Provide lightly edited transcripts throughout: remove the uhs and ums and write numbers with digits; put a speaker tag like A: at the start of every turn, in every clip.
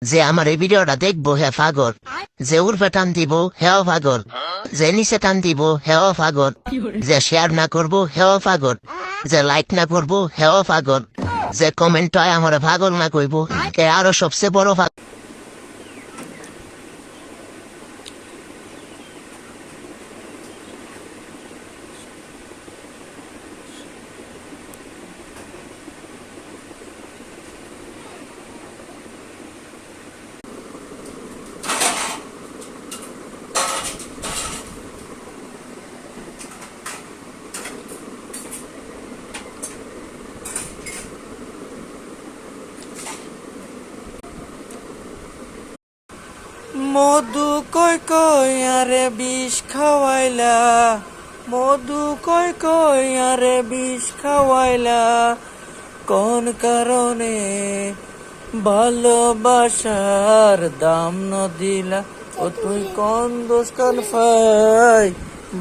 A: যে আমার এই ভিডিওটা দেখবো হে পাগল, যে উর্ফে টান দিব হেও পাগল, যে নিচে টান দিব হেও পাগল, যে শেয়ার না করবো হেও পাগল, যে লাইক না করবো হেও পাগল, যে কমেন্ট আমার পাগল না কইব কে আরো সবচেয়ে বড় পাগল।
B: মধু কই কই আরে বিষ খাওয়াইলা, মধু কই কই আরে বিষ খাওয়াইলা, কোন কারণে ভালোবাসার দাম ন দিলা? ও তুই কোন দোষ কান ফাই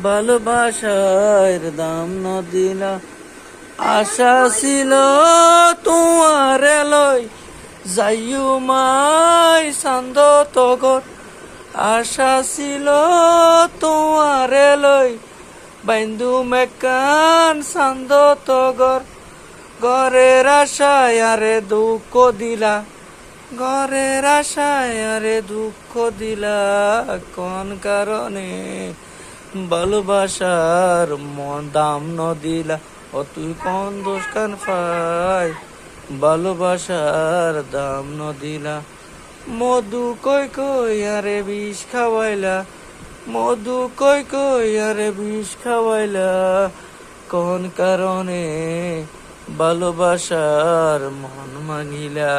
B: ভালোবাসার দাম ন দিলা? আশা ছিল তোমার লই যাইও মাই চান্দ তগর, আশা ছিল তোমার লই বাইন্দু মেকান চান্দ তগর, ঘরের আশায় আরে দুঃখ দিলা, ঘরের আশায় আরে দুঃখ দিলা, কোন কারণে ভালোবাসার দাম ন দিলা? ও তুই কোন দোষ কান পাই ভালোবাসার দাম ন দিলা? মধু কই কই আরে বিষ খাওয়াইলা, মধু কই কই আরে বিষ খাওয়াইলা, কোন কারণে ভালোবাসার মন মাগিলা?